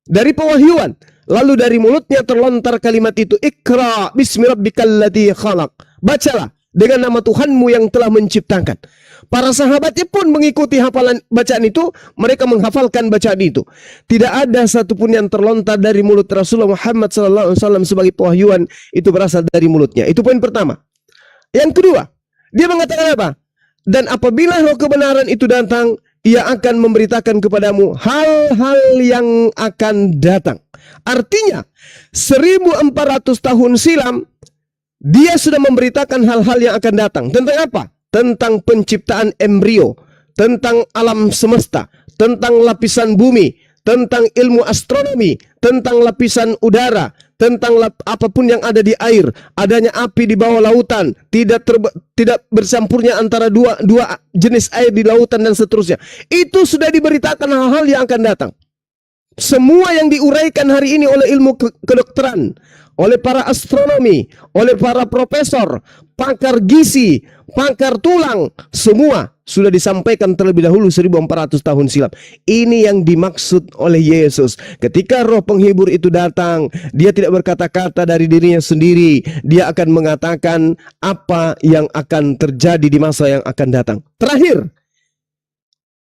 dari pewahyuan. Lalu dari mulutnya terlontar kalimat itu, Iqra bismi rabbikal ladzi khalaq. Bacalah dengan nama Tuhanmu yang telah menciptakan. Para sahabatnya pun mengikuti hafalan bacaan itu, mereka menghafalkan bacaan itu. Tidak ada satupun yang terlontar dari mulut Rasulullah Muhammad SAW sebagai pewahyuan itu berasal dari mulutnya. Itu poin pertama. Yang kedua, dia mengatakan apa? Dan apabila roh kebenaran itu datang, ia akan memberitakan kepadamu hal-hal yang akan datang. Artinya 1400 tahun silam dia sudah memberitakan hal-hal yang akan datang. Tentang apa? Tentang penciptaan embrio, tentang alam semesta, tentang lapisan bumi, tentang ilmu astronomi, tentang lapisan udara, tentang apapun yang ada di air, adanya api di bawah lautan, tidak bercampurnya antara dua jenis air di lautan dan seterusnya. Itu sudah diberitakan hal-hal yang akan datang. Semua yang diuraikan hari ini oleh ilmu kedokteran, oleh para astronomi, oleh para profesor, pakar gizi, pakar tulang, semua sudah disampaikan terlebih dahulu 1400 tahun silam. Ini yang dimaksud oleh Yesus. Ketika roh penghibur itu datang, dia tidak berkata-kata dari dirinya sendiri. Dia akan mengatakan apa yang akan terjadi di masa yang akan datang. Terakhir,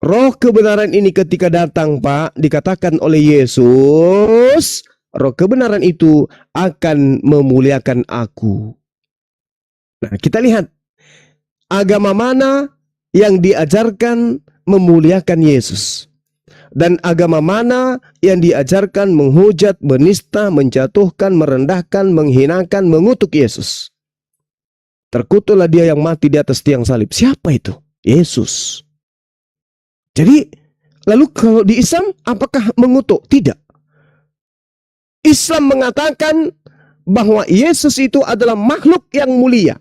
roh kebenaran ini ketika datang, Pak, dikatakan oleh Yesus, roh kebenaran itu akan memuliakan aku. Nah, kita lihat agama mana yang diajarkan memuliakan Yesus, dan agama mana yang diajarkan menghujat, menista, menjatuhkan, merendahkan, menghinakan, mengutuk Yesus. Terkutuklah dia yang mati di atas tiang salib. Siapa itu? Yesus. Jadi, lalu kalau di Islam, apakah mengutuk? Tidak. Islam mengatakan bahwa Yesus itu adalah makhluk yang mulia,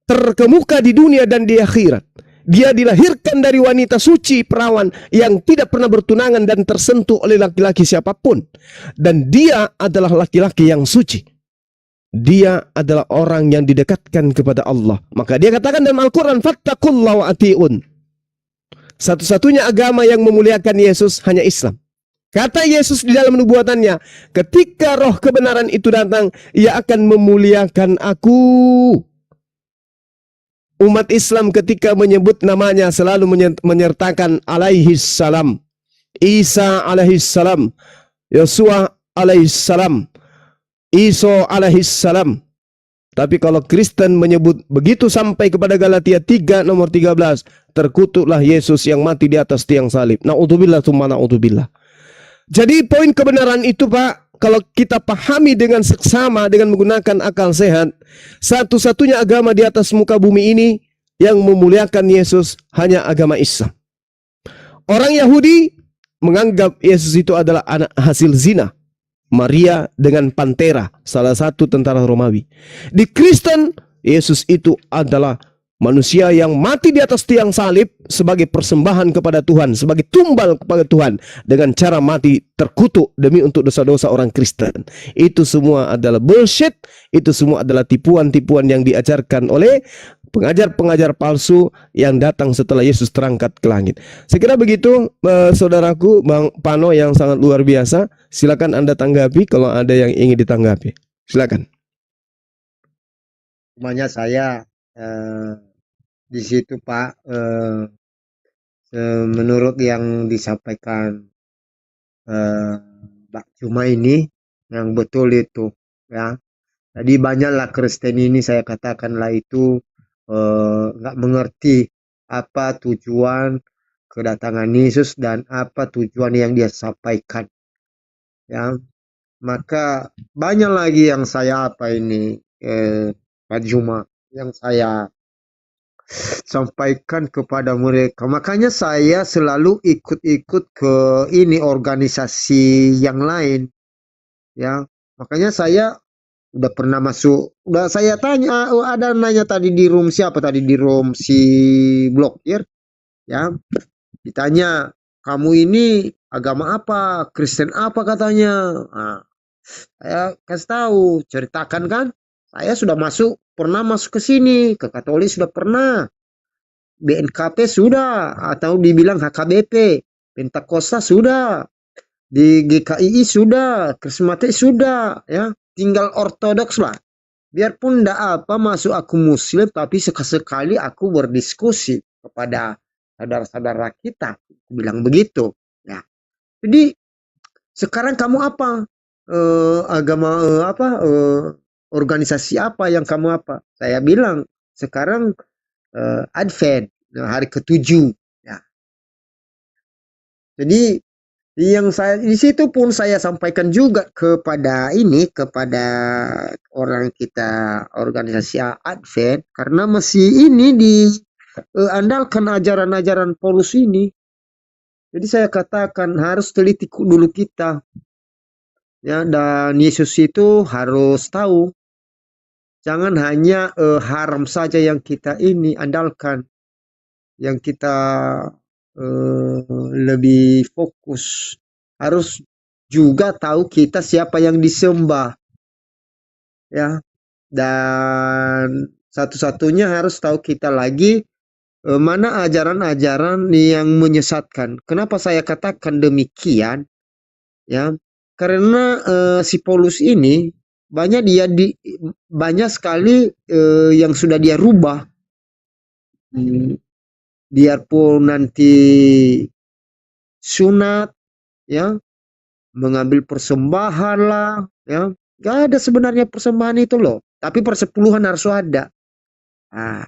terkemuka di dunia dan di akhirat. Dia dilahirkan dari wanita suci perawan yang tidak pernah bertunangan dan tersentuh oleh laki-laki siapapun. Dan dia adalah laki-laki yang suci. Dia adalah orang yang didekatkan kepada Allah. Maka dia katakan dalam Al-Quran, Fattakullah wa ati'un. Satu-satunya agama yang memuliakan Yesus hanya Islam. Kata Yesus di dalam nubuatannya, ketika roh kebenaran itu datang, ia akan memuliakan aku. Umat Islam ketika menyebut namanya selalu menyertakan alaihis salam, Isa alaihis salam, Yosua alaihis salam, Isa alaihis salam. Tapi kalau Kristen menyebut begitu sampai kepada Galatia 3 nomor 13, terkutuklah Yesus yang mati di atas tiang salib. Na'udzubillah tsumma na'udzubillah. Jadi poin kebenaran itu, Pak, kalau kita pahami dengan seksama, dengan menggunakan akal sehat, satu-satunya agama di atas muka bumi ini yang memuliakan Yesus hanya agama Islam. Orang Yahudi menganggap Yesus itu adalah anak hasil zina. Maria dengan Pantera, salah satu tentara Romawi. Di Kristen, Yesus itu adalah manusia yang mati di atas tiang salib sebagai persembahan kepada Tuhan, sebagai tumbal kepada Tuhan, dengan cara mati terkutuk demi untuk dosa-dosa orang Kristen. Itu semua adalah bullshit, itu semua adalah tipuan-tipuan yang diajarkan oleh pengajar-pengajar palsu yang datang setelah Yesus terangkat ke langit. Saya kira begitu, saudaraku, Bang Pano yang sangat luar biasa. Silakan Anda tanggapi kalau ada yang ingin ditanggapi. Silakan. Semuanya saya di situ, Pak, menurut yang disampaikan Mbak Cuma ini, yang betul itu, ya. Jadi banyaklah Kristen ini, saya katakanlah itu nggak mengerti apa tujuan kedatangan Yesus dan apa tujuan yang dia sampaikan, ya. Maka banyak lagi yang saya Pak Juma, yang saya sampaikan kepada mereka. Makanya saya selalu ikut-ikut ke ini organisasi yang lain, ya. Makanya saya udah pernah masuk, udah saya tanya, ada nanya tadi di room siapa tadi, di room si blokir, ya, ditanya, kamu ini agama apa, Kristen apa katanya. Nah, saya kasih tahu, ceritakan kan, saya sudah pernah masuk ke sini, ke Katolik sudah pernah, BNKP sudah, atau dibilang HKBP, Pentakosta sudah, Di GKI sudah, Krismatik sudah, ya. Tinggal Ortodoks lah. Biarpun ndak apa masuk aku Muslim, tapi sekali-sekali aku berdiskusi kepada saudara-saudara kita. Aku bilang begitu. Ya. Jadi sekarang kamu apa? Agama apa? Organisasi apa yang kamu apa? Saya bilang sekarang Advent, hari ke-7. Ya. Jadi yang saya di situ pun saya sampaikan juga kepada orang kita organisasi Advent karena masih ini diandalkan ajaran-ajaran Paulus ini. Jadi saya katakan harus teliti dulu kita, ya, dan Yesus itu harus tahu, jangan hanya haram saja yang kita ini andalkan, yang kita lebih fokus. Harus juga tahu kita siapa yang disembah, ya. Dan satu-satunya harus tahu kita lagi mana ajaran-ajaran yang menyesatkan. Kenapa saya katakan demikian? Ya, karena si Paulus ini banyak sekali yang sudah dia rubah. Biarpun nanti sunat, ya, mengambil persembahan lah, ya, gak ada sebenarnya persembahan itu loh, tapi persepuluhan harus ada. Nah,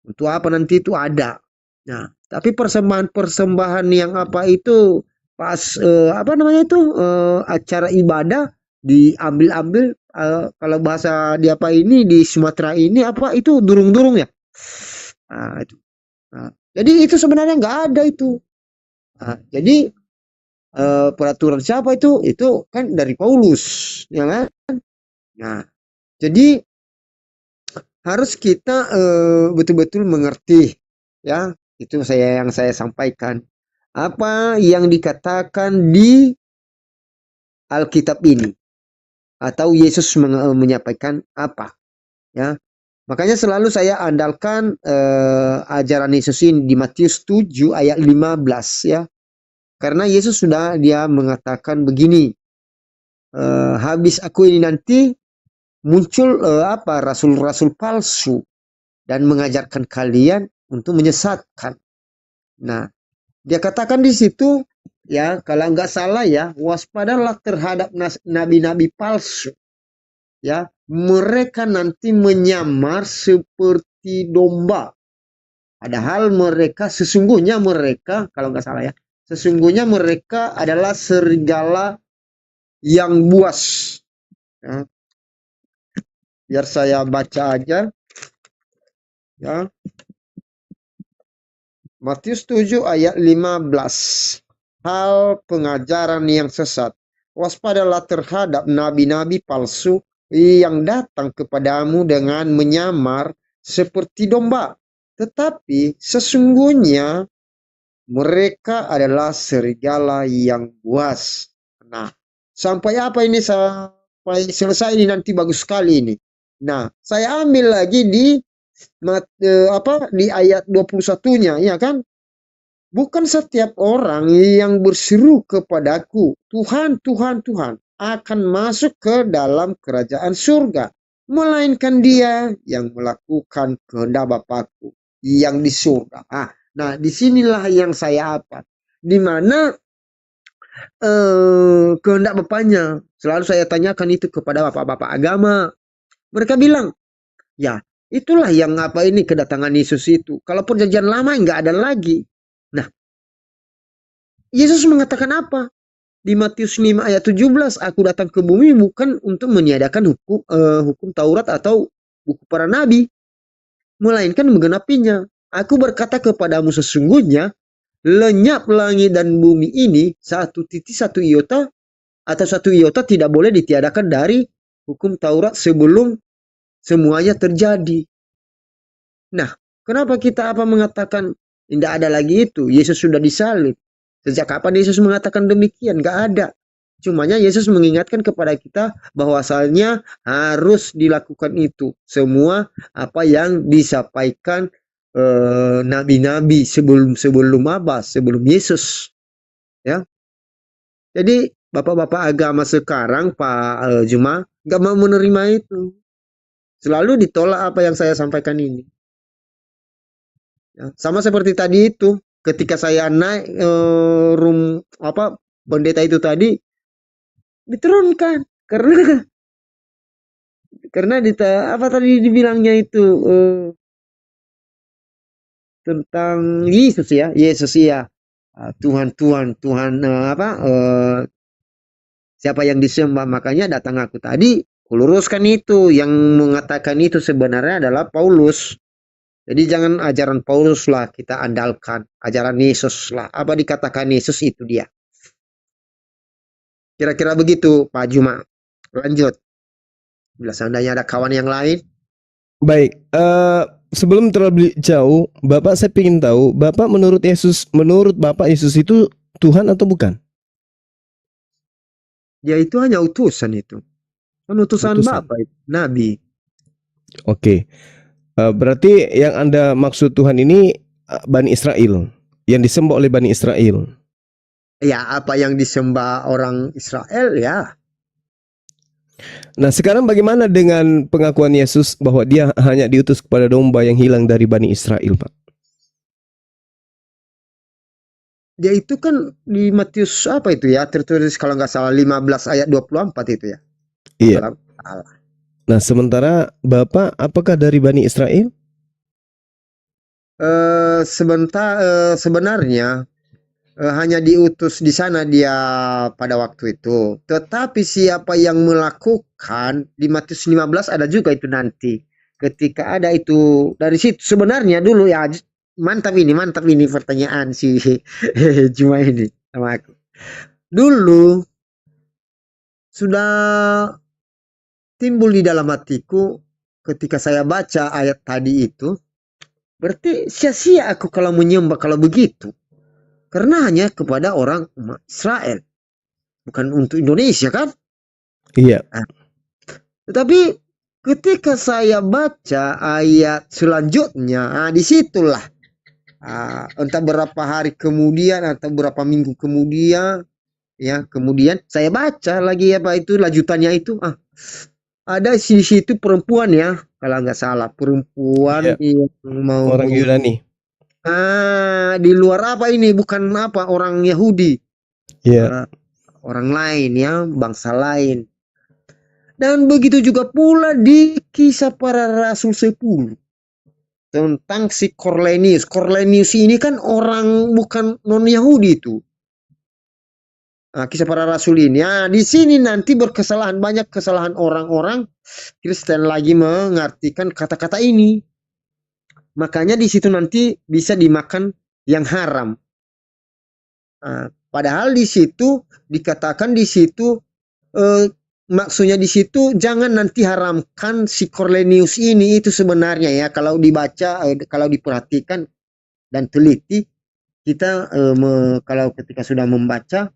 untuk apa nanti itu ada. Nah, tapi persembahan yang apa itu pas apa namanya itu acara ibadah diambil-ambil, kalau bahasa di apa ini di Sumatera ini apa itu durung-durung ya. Nah, itu. Nah, jadi itu sebenarnya nggak ada itu. Nah, jadi peraturan siapa itu? Itu kan dari Paulus, ya kan? Nah, jadi harus kita betul-betul mengerti, ya. Itu yang saya sampaikan. Apa yang dikatakan di Alkitab ini atau Yesus menyampaikan apa, ya. Makanya selalu saya andalkan ajaran Yesus ini di Matius 7 ayat 15, ya. Karena Yesus sudah dia mengatakan begini, habis aku ini nanti muncul rasul-rasul palsu dan mengajarkan kalian untuk menyesatkan. Nah, dia katakan di situ, ya, kalau nggak salah ya, waspadalah terhadap nabi-nabi palsu. Ya, mereka nanti menyamar seperti domba. Padahal sesungguhnya mereka, kalau nggak salah ya, sesungguhnya mereka adalah serigala yang buas. Ya. Biar saya baca aja. Ya. Matius 7 ayat 15. Hal pengajaran yang sesat. Waspadalah terhadap nabi-nabi palsu yang datang kepadamu dengan menyamar seperti domba. Tetapi sesungguhnya mereka adalah serigala yang buas. Nah, sampai apa ini? Sampai selesai ini nanti bagus sekali ini. Nah, saya ambil lagi di ayat 21-nya, ya kan? Bukan setiap orang yang berseru kepadaku, Tuhan, Tuhan, Tuhan, akan masuk ke dalam kerajaan surga, melainkan dia yang melakukan kehendak Bapakku yang di surga. Nah, disinilah yang saya di mana kehendak Bapaknya. Selalu saya tanyakan itu kepada bapak-bapak agama. Mereka bilang, ya, itulah yang kedatangan Yesus itu. Kalau perjanjian lama nggak ada lagi. Nah, Yesus mengatakan apa? Di Matius 5 ayat 17, aku datang ke bumi bukan untuk meniadakan hukum Taurat atau buku para nabi, melainkan menggenapinya. Aku berkata kepadamu sesungguhnya, lenyap langit dan bumi ini, satu titik satu iota atau satu iota tidak boleh ditiadakan dari hukum Taurat sebelum semuanya terjadi. Nah, kenapa kita mengatakan tidak ada lagi itu? Yesus sudah disalib. Sejak kapan Yesus mengatakan demikian? Gak ada. Cumanya Yesus mengingatkan kepada kita bahwasanya harus dilakukan itu. Semua apa yang disampaikan nabi-nabi sebelum Yesus. Ya. Jadi bapak-bapak agama sekarang Pak Juma nggak mau menerima itu. Selalu ditolak apa yang saya sampaikan ini. Ya, sama seperti tadi itu, ketika saya naik pendeta itu tadi diturunkan karena apa tadi dibilangnya itu tentang Yesus ya, Yesus ya. Tuhan siapa yang disembah, makanya datang aku tadi kuluruskan itu. Yang mengatakan itu sebenarnya adalah Paulus. Jadi jangan ajaran Paulus lah kita andalkan, ajaran Yesus lah. Apa dikatakan Yesus itu dia. Kira-kira begitu Pak Juma. Lanjut. Bila seandainya ada kawan yang lain. Baik, sebelum terlalu jauh, Bapak saya ingin tahu, Bapak menurut Bapak Yesus itu Tuhan atau bukan? Dia itu hanya utusan itu. Kan utusan Bapak itu, Nabi. Oke. Berarti yang Anda maksud Tuhan ini Bani Israel, yang disembah oleh Bani Israel. Ya, apa yang disembah orang Israel ya. Nah, sekarang bagaimana dengan pengakuan Yesus bahwa dia hanya diutus kepada domba yang hilang dari Bani Israel, Pak? Dia itu kan di Matius apa itu ya, tertulis kalau nggak salah 15 ayat 24 itu ya. Iya. Nah, sementara Bapak apakah dari Bani Israel? Sebenarnya hanya diutus di sana dia pada waktu itu. Tetapi siapa yang melakukan di Matius 15 ada juga itu nanti. Ketika ada itu dari situ sebenarnya dulu ya, mantap ini pertanyaan si Juma ini sama aku. Dulu sudah timbul di dalam hatiku ketika saya baca ayat tadi itu. Berarti sia-sia aku kalau menyembah kalau begitu. Karena hanya kepada orang Israel. Bukan untuk Indonesia kan? Iya. Tetapi ketika saya baca ayat selanjutnya, disitulah. Entah berapa hari kemudian atau berapa minggu kemudian. Ya, kemudian saya baca lagi apa itu lanjutannya itu. Ada di situ perempuan ya. Kalau nggak salah. Perempuan yang mau orang Yunani. Di luar apa ini? Bukan apa orang Yahudi. Iya. Orang lain ya, bangsa lain. Dan begitu juga pula di Kisah Para Rasul 10 tentang si Cornelius. Cornelius ini kan orang bukan non Yahudi itu. Kisah Para Rasul ini. Di sini nanti banyak kesalahan orang-orang Kristen lagi mengartikan kata-kata ini. Makanya di situ nanti bisa dimakan yang haram. Padahal di situ dikatakan di situ maksudnya di situ jangan nanti haramkan si Cornelius ini itu sebenarnya ya, kalau dibaca kalau diperhatikan dan teliti kita kalau ketika sudah membaca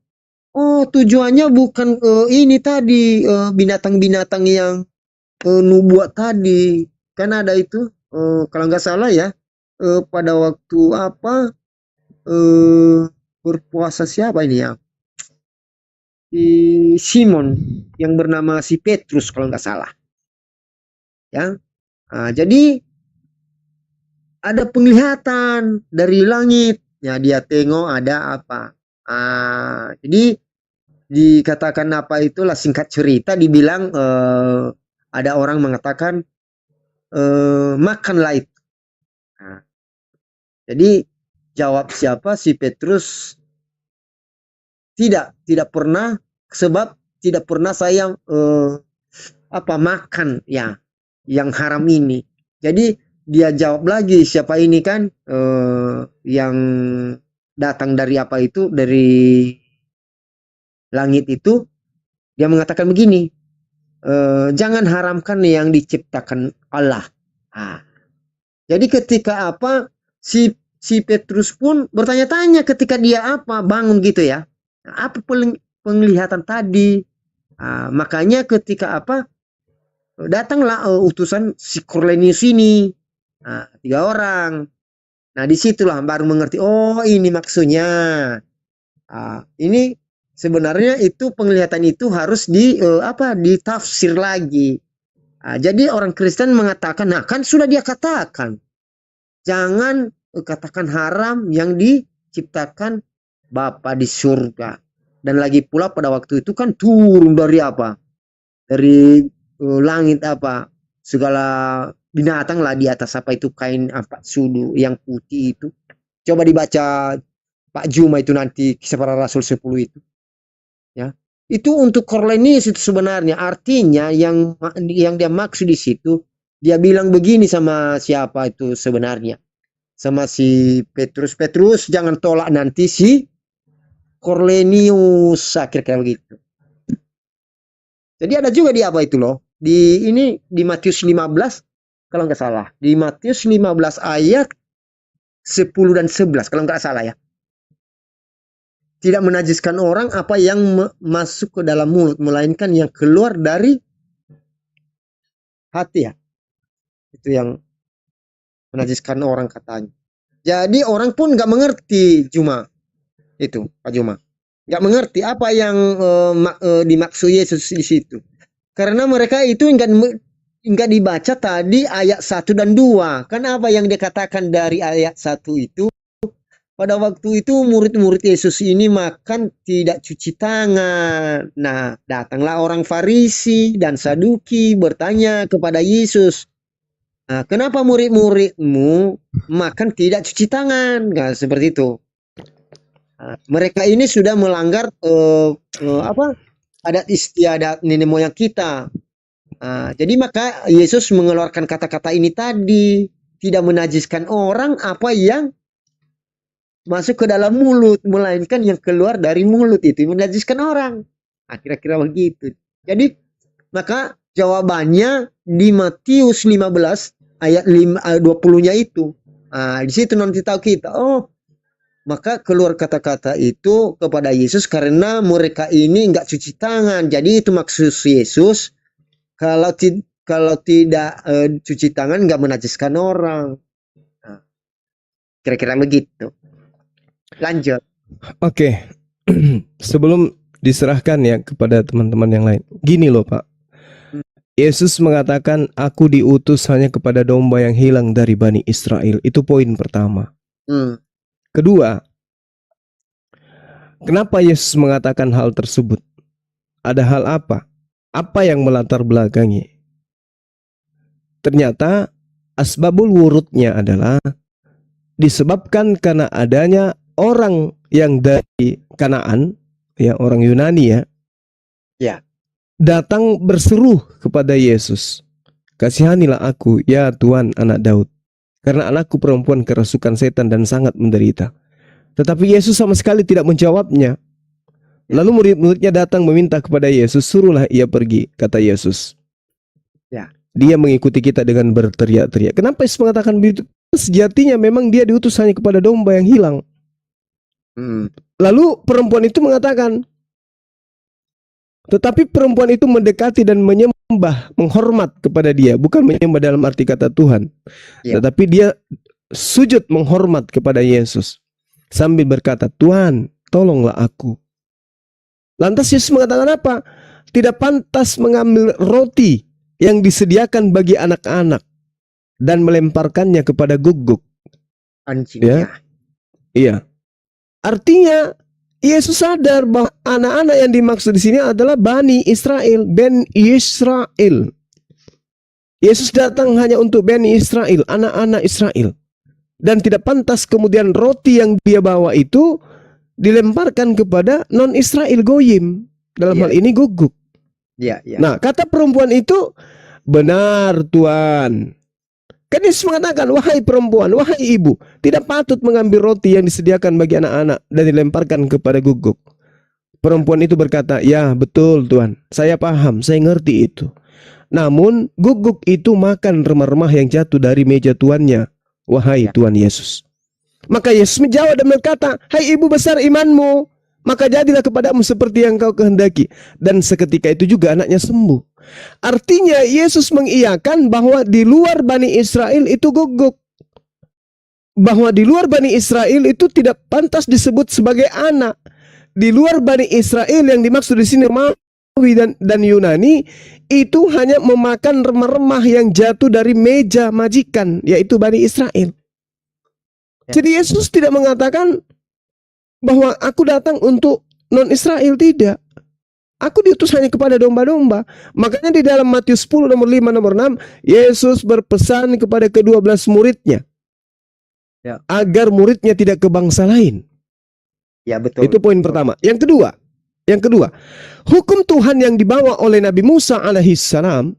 tujuannya bukan ini tadi binatang-binatang yang nubuat tadi kan ada itu kalau nggak salah ya pada waktu apa berpuasa siapa ini ya? Si Simon yang bernama si Petrus kalau nggak salah. Ya. Jadi ada penglihatan dari langit. Ya, dia tengok ada apa. Jadi dikatakan apa itulah singkat cerita dibilang ada orang mengatakan makanlah itu. Jadi jawab siapa si Petrus tidak pernah sebab tidak pernah saya makan ya yang haram ini. Jadi dia jawab lagi siapa ini kan yang datang dari apa itu dari langit itu dia mengatakan begini jangan haramkan yang diciptakan Allah. Jadi ketika si Petrus pun bertanya-tanya ketika dia bangun gitu ya. Apa penglihatan tadi? Makanya ketika datanglah utusan si Cornelius ini 3 orang. Nah disitulah baru mengerti. Oh ini maksudnya. Ini sebenarnya itu penglihatan itu harus ditafsir lagi. Jadi orang Kristen mengatakan, nah kan sudah dia katakan, jangan katakan haram yang diciptakan Bapa di surga. Dan lagi pula pada waktu itu kan turun dari apa? Dari langit apa? Segala binatang lah di atas apa itu kain apa sudu yang putih itu. Coba dibaca Pak Juma itu nanti Kisah Para Rasul 10 itu. Ya. Itu untuk Cornelius itu sebenarnya artinya yang dia maksud di situ, dia bilang begini sama siapa itu sebenarnya? Sama si Petrus, Petrus jangan tolak nanti si Cornelius, kira-kira begitu. Jadi ada juga di apa itu loh. Di Matius 15 kalau nggak salah. Di Matius 15 ayat 10 dan 11 kalau nggak salah ya. Tidak menajiskan orang apa yang masuk ke dalam mulut, melainkan yang keluar dari hati ya. Itu yang menajiskan orang katanya. Jadi orang pun nggak mengerti Juma. Itu Pak Juma. Nggak mengerti apa yang dimaksud Yesus di situ. Karena mereka itu nggak dibaca tadi ayat 1 dan 2. Kan apa yang dikatakan dari ayat 1 itu? Pada waktu itu murid-murid Yesus ini makan tidak cuci tangan. Nah, datanglah orang Farisi dan Saduki bertanya kepada Yesus, nah, kenapa murid-muridmu makan tidak cuci tangan? Nah, seperti itu. Nah, mereka ini sudah melanggar adat istiadat nenek moyang kita. Nah, jadi maka Yesus mengeluarkan kata-kata ini tadi, tidak menajiskan orang apa yang masuk ke dalam mulut, melainkan yang keluar dari mulut itu menajiskan orang. Nah, kira-kira begitu. Jadi maka jawabannya di Matius 15 ayat 20-nya itu. Nah, di situ nanti tahu kita, oh maka keluar kata-kata itu kepada Yesus karena mereka ini enggak cuci tangan. Jadi itu maksud Yesus, kalau tidak cuci tangan enggak menajiskan orang. Nah, kira-kira begitu. Lanjut. Oke. Sebelum diserahkan ya kepada teman-teman yang lain. Gini loh Pak. Yesus mengatakan, aku diutus hanya kepada domba yang hilang dari Bani Israel. Itu poin pertama. Kedua, kenapa Yesus mengatakan hal tersebut? Ada hal apa? Apa yang melatar belakangi? Ternyata asbabul wurudnya adalah disebabkan karena adanya orang yang dari Kanaan, ya orang Yunani ya, datang berseru kepada Yesus, kasihanilah aku ya Tuhan anak Daud, karena anakku perempuan kerasukan setan dan sangat menderita. Tetapi Yesus sama sekali tidak menjawabnya. Lalu murid-muridnya datang meminta kepada Yesus, suruhlah ia pergi, kata Yesus. Dia mengikuti kita dengan berteriak-teriak. Kenapa Yesus mengatakan begitu? Sejatinya memang dia diutus hanya kepada domba yang hilang. Lalu perempuan itu mengatakan, tetapi perempuan itu mendekati dan menyembah, menghormat kepada dia. Bukan menyembah dalam arti kata Tuhan, tetapi dia sujud menghormat kepada Yesus sambil berkata, Tuhan tolonglah aku. Lantas Yesus mengatakan apa? Tidak pantas mengambil roti yang disediakan bagi anak-anak dan melemparkannya kepada guguk. Ya? Iya. Artinya Yesus sadar bahwa anak-anak yang dimaksud di sini adalah Bani Israel, Ben Israel. Yesus datang hanya untuk Bani Israel, anak-anak Israel. Dan tidak pantas kemudian roti yang dia bawa itu dilemparkan kepada non-Israel goyim. Dalam hal ini guguk. Nah, kata perempuan itu, benar Tuhan. Kan Yesus mengatakan, wahai perempuan, wahai ibu, tidak patut mengambil roti yang disediakan bagi anak-anak dan dilemparkan kepada guguk. Perempuan itu berkata, ya betul Tuhan, saya paham, saya ngerti itu. Namun guguk itu makan remah-remah yang jatuh dari meja tuannya, wahai Tuhan Yesus. Maka Yesus menjawab dan berkata, hai ibu besar imanmu, maka jadilah kepadamu seperti yang kau kehendaki. Dan seketika itu juga anaknya sembuh. Artinya Yesus mengiyakan bahwa di luar Bani Israel itu guguk. Bahwa di luar Bani Israel itu tidak pantas disebut sebagai anak. di luar Bani Israel yang dimaksud di sini Romawi dan Yunani itu hanya memakan remah-remah yang jatuh dari meja majikan, yaitu Bani Israel. Jadi Yesus tidak mengatakan bahwa aku datang untuk non-Israel, tidak. Aku diutus hanya kepada domba-domba. Makanya di dalam Matius 10 nomor 5 nomor 6 Yesus berpesan kepada ke-12 muridnya agar muridnya tidak ke bangsa lain. Ya, betul. Itu poin pertama. Yang kedua, hukum Tuhan yang dibawa oleh Nabi Musa alaihissalam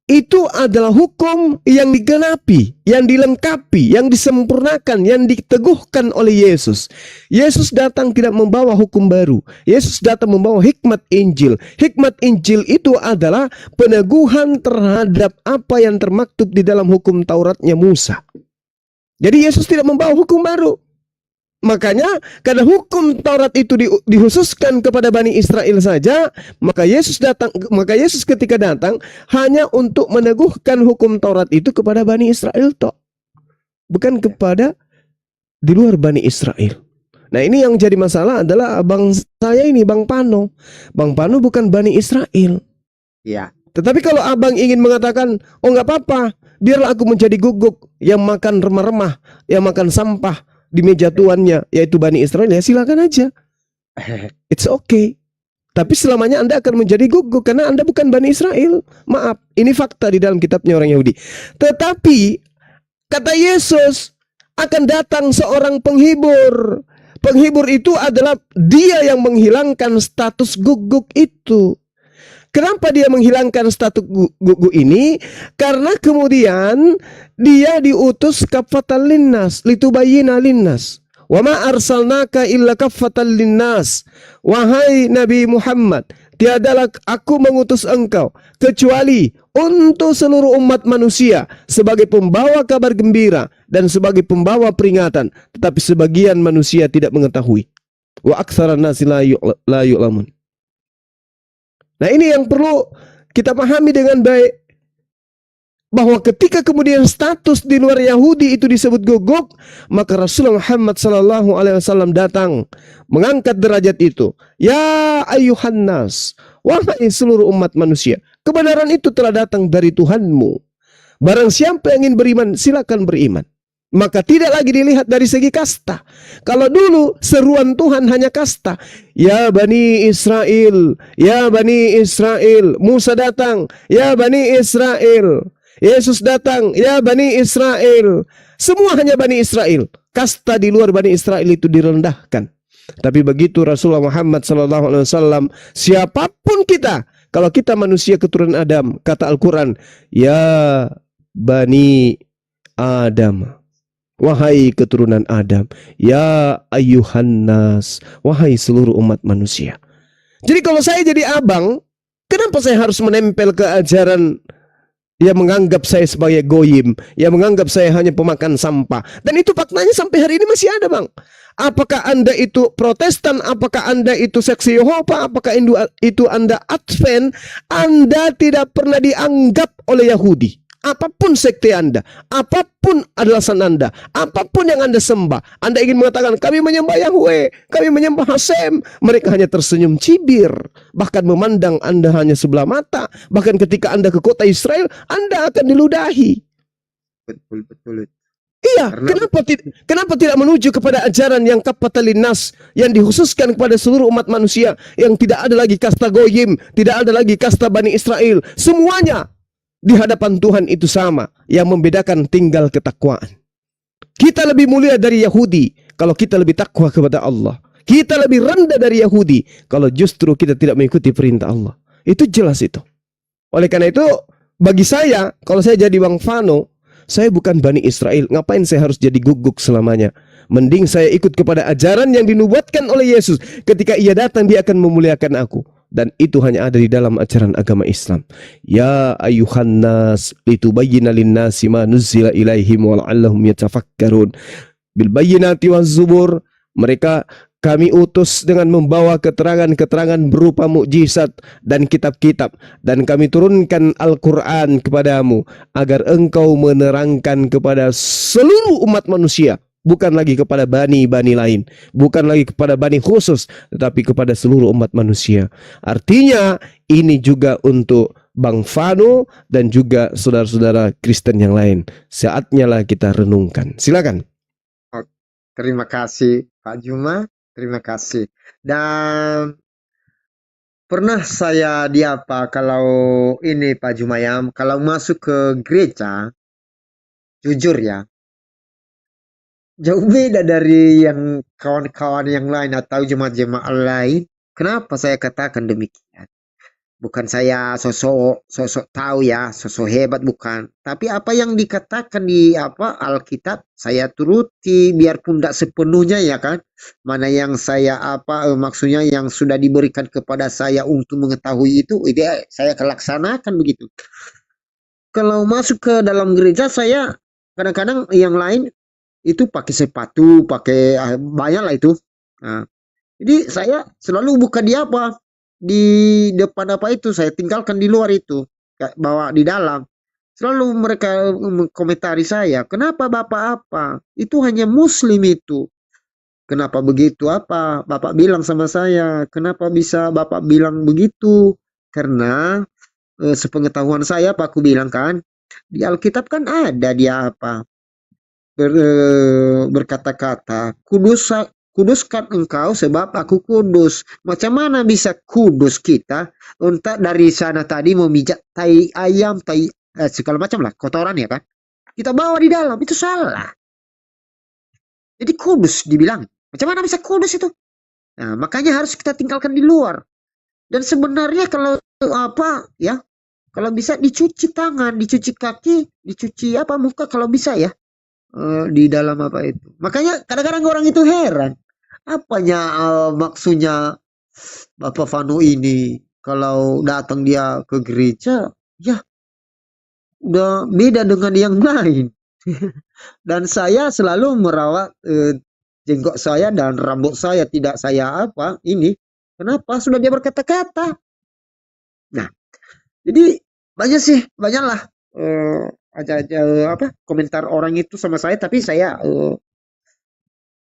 itu adalah hukum yang digenapi, yang dilengkapi, yang disempurnakan, yang diteguhkan oleh Yesus. Yesus datang tidak membawa hukum baru. Yesus datang membawa hikmat Injil. Hikmat Injil itu adalah peneguhan terhadap apa yang termaktub di dalam hukum Tauratnya Musa. Jadi Yesus tidak membawa hukum baru. Makanya karena hukum Taurat itu dihususkan kepada Bani Israel saja, maka Yesus ketika datang hanya untuk meneguhkan hukum Taurat itu kepada Bani Israel toh, bukan kepada di luar Bani Israel. Nah, ini yang jadi masalah adalah abang saya ini, Bang Pano. Bang Pano bukan Bani Israel. Ya. Tetapi kalau abang ingin mengatakan, oh nggak apa-apa, biarlah aku menjadi guguk yang makan remah-remah, yang makan sampah di meja tuannya, yaitu Bani Israel, ya silakan aja. It's okay. Tapi selamanya Anda akan menjadi guguk karena Anda bukan Bani Israel. Maaf, ini fakta di dalam kitabnya orang Yahudi. Tetapi kata Yesus akan datang seorang penghibur. Penghibur itu adalah dia yang menghilangkan status guguk itu. Kenapa dia menghilangkan status guguk ini? Karena kemudian dia diutus kafatan linnas, litubayyina linnas. Wa ma arsalnaka illa kafatan linnas. Wahai Nabi Muhammad, tiadalah aku mengutus engkau kecuali untuk seluruh umat manusia sebagai pembawa kabar gembira dan sebagai pembawa peringatan, tetapi sebagian manusia tidak mengetahui. Wa aktsaran nasi la yu'lamun. Nah, ini yang perlu kita pahami dengan baik, bahwa ketika kemudian status di luar Yahudi itu disebut guguk, maka Rasulullah Muhammad SAW datang mengangkat derajat itu. Ya ayyuhan nas, wahai seluruh umat manusia, kebenaran itu telah datang dari Tuhanmu. Barang siapa yang ingin beriman, silakan beriman. Maka tidak lagi dilihat dari segi kasta. Kalau dulu seruan Tuhan hanya kasta. Ya Bani Israel, ya Bani Israel. Musa datang, ya Bani Israel. Yesus datang, ya Bani Israel. Semua hanya Bani Israel. Kasta di luar Bani Israel itu direndahkan. Tapi begitu Rasulullah Muhammad SAW, siapapun kita, kalau kita manusia keturunan Adam, kata Al-Quran, ya Bani Adam, wahai keturunan Adam, ya ayyuhan nas, wahai seluruh umat manusia. Jadi kalau saya jadi abang, kenapa saya harus menempel ke ajaran yang menganggap saya sebagai goyim, yang menganggap saya hanya pemakan sampah? Dan itu faktanya sampai hari ini masih ada, Bang. Apakah Anda itu Protestan, apakah Anda itu Saksi Yehova, apakah itu Anda Advent, Anda tidak pernah dianggap oleh Yahudi. Apapun sekte Anda, apapun alasan Anda, apapun yang Anda sembah, Anda ingin mengatakan kami menyembah Yahweh, kami menyembah Hasem, mereka hanya tersenyum cibir, bahkan memandang Anda hanya sebelah mata. Bahkan ketika Anda ke kota Israel, Anda akan diludahi. Betul. Iya, kenapa tidak menuju kepada ajaran yang kafatalin nas, yang dikhususkan kepada seluruh umat manusia, yang tidak ada lagi kasta goyim, tidak ada lagi kasta Bani Israel, semuanya di hadapan Tuhan itu sama, yang membedakan tinggal ketakwaan. Kita lebih mulia dari Yahudi kalau kita lebih takwa kepada Allah. Kita lebih rendah dari Yahudi kalau justru kita tidak mengikuti perintah Allah. Itu jelas itu. Oleh karena itu, bagi saya, kalau saya jadi Bang Fano, saya bukan Bani Israel. Ngapain saya harus jadi guguk selamanya? Mending saya ikut kepada ajaran yang dinubuatkan oleh Yesus. Ketika ia datang, dia akan memuliakan aku. Dan itu hanya ada di dalam ajaran agama Islam. Ya ayyuhan nas, litubayyina linnasi ma nuzzila ilaihim wala'allahum yatafakkarun. Bil bayyinati waz zubur. Mereka kami utus dengan membawa keterangan-keterangan berupa mukjizat dan kitab-kitab, dan kami turunkan Al-Quran kepadamu agar engkau menerangkan kepada seluruh umat manusia, bukan lagi kepada bani-bani lain, bukan lagi kepada bani khusus, tetapi kepada seluruh umat manusia. Artinya ini juga untuk Bang Vano dan juga saudara-saudara Kristen yang lain. Saatnya lah kita renungkan. Silakan. Terima kasih Pak Juma, terima kasih. Dan pernah saya kalau ini Pak Juma ya, kalau masuk ke gereja, jujur ya, jauh beda dari yang kawan-kawan yang lain atau jemaat-jemaat lain. Kenapa saya katakan demikian? Bukan saya sosok tahu ya, sosok hebat bukan. Tapi apa yang dikatakan di Alkitab saya turuti biarpun tidak sepenuhnya ya kan. Mana yang saya maksudnya yang sudah diberikan kepada saya untuk mengetahui itu saya laksanakan begitu. Kalau masuk ke dalam gereja saya kadang-kadang yang lain itu pakai sepatu, pakai banyak lah itu. Nah, jadi saya selalu buka di depan itu, saya tinggalkan di luar itu, bawa di dalam. Selalu mereka komentari saya, kenapa Bapak itu hanya Muslim itu. Kenapa begitu Bapak bilang sama saya, kenapa bisa Bapak bilang begitu? Karena sepengetahuan saya Pak, aku bilang kan, di Alkitab kan ada dia berkata-kata, kuduskan engkau sebab aku kudus. Macam mana bisa kudus kita untuk dari sana tadi memijak tai ayam, segala macam lah, kotoran ya kan. Kita bawa di dalam, itu salah. Jadi kudus dibilang. Macam mana bisa kudus itu? Nah, makanya harus kita tinggalkan di luar. Dan sebenarnya kalau kalau bisa dicuci tangan, dicuci kaki, dicuci muka kalau bisa ya. Di dalam itu. Makanya kadang-kadang orang itu heran. Apanya maksudnya Bapak Vano ini kalau datang dia ke gereja ya udah beda dengan yang lain. Dan saya selalu merawat jenggot saya dan rambut saya, tidak saya ini. Kenapa? Sudah dia berkata-kata. Nah, jadi banyaklah komentar orang itu sama saya, tapi saya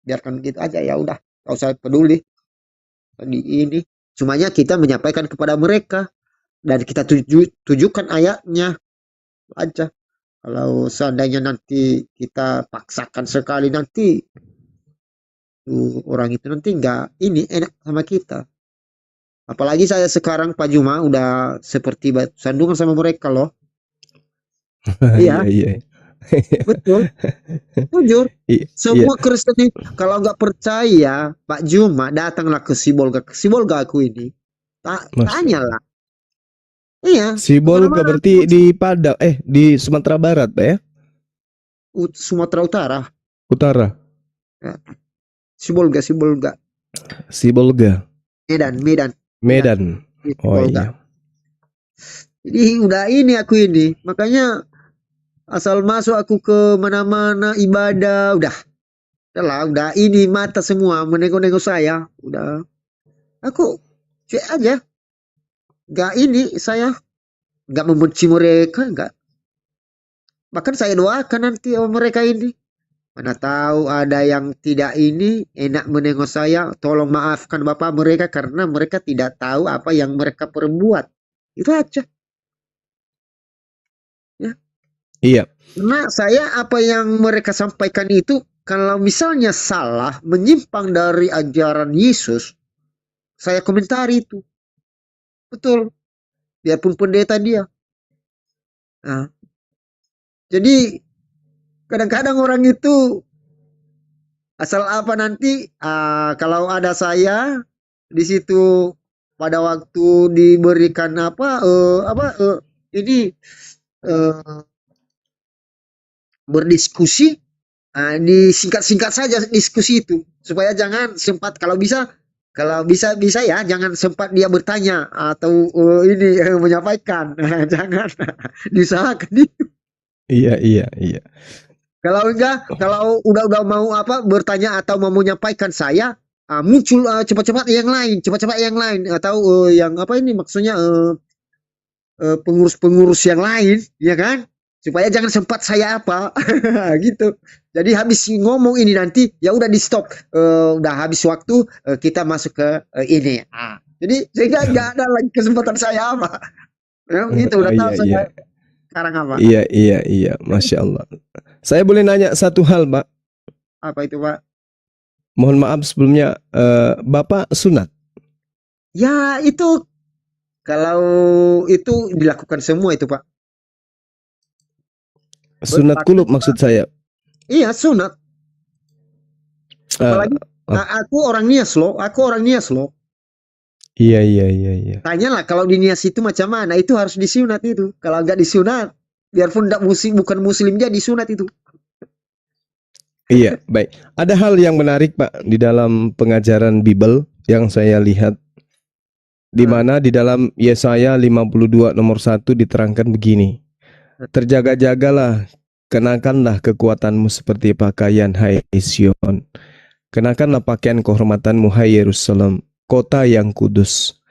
biarkan gitu aja, ya udah, gak usah peduli di ini. Semuanya kita menyampaikan kepada mereka dan kita tujukan ayatnya aja. Kalau seandainya nanti kita paksakan sekali, nanti orang itu nanti nggak enak sama kita. Apalagi saya sekarang Pak Juma udah seperti sandungan sama mereka loh. Iya. Iya. Betul. Jujur. Semua Kristen kalau nggak percaya Pak Juma, datanglah ke Sibolga. Sibolga aku ini. Tanyalah. Iya. Sibolga berarti di Padang, di Sumatera Barat, Pak ya? Sumatera Utara. Utara. Ya. Sibolga. Medan. Oh iya. Jadi udah aku ini. Makanya asal masuk aku ke mana-mana ibadah, udah ini mata semua menengok-nengok saya, udah. Aku cuek aja. Saya nggak membenci mereka, nggak. Bahkan saya doakan nanti mereka ini. Mana tahu ada yang tidak enak menengok saya, tolong maafkan Bapak mereka karena mereka tidak tahu apa yang mereka perbuat. Itu aja. Ya. Iya. Karena saya apa yang mereka sampaikan itu, kalau misalnya salah, menyimpang dari ajaran Yesus, saya komentari itu. Betul. Biarpun pendeta dia. Nah, jadi kadang-kadang orang itu asal nanti kalau ada saya di situ pada waktu diberikan berdiskusi, disingkat-singkat saja diskusi itu supaya jangan sempat, kalau bisa ya jangan sempat dia bertanya atau menyampaikan. Jangan diusahakan itu. Iya. Kalau enggak, kalau udah mau bertanya atau mau menyampaikan saya, muncul cepat-cepat yang lain atau yang maksudnya pengurus-pengurus yang lain, ya kan? supaya jangan sempat saya apa gitu. Jadi habis ngomong ini nanti ya udah di stop. Udah habis waktu, kita masuk ke ini. Jadi sehingga nggak ada lagi kesempatan saya apa. Ya, gitu Oh udah tahu iya iya. saya sekarang apa. Iya iya iya, Masya Allah. Saya boleh nanya satu hal, Pak? Apa itu Pak? Mohon maaf sebelumnya, Bapak sunat? Ya itu kalau itu dilakukan semua itu Pak. Sunat kulub maksud saya. Iya sunat. Eh, Apalagi aku orang Nias loh. Aku orang Nias loh. iya iya iya iya. Tanyalah kalau di Nias itu macam mana? Itu harus disunat itu. Kalau nggak disunat, biarpun tidak bukan muslim jadi disunat itu. Iya, baik. Ada hal yang menarik, Pak, di dalam pengajaran Bible yang saya lihat, di mana di dalam Yesaya 52 nomor 1 diterangkan begini. Terjaga-jagalah, kenakanlah kekuatanmu seperti pakaian, hai Sion. Kenakanlah pakaian kehormatanmu, hai Yerusalem, kota yang kudus.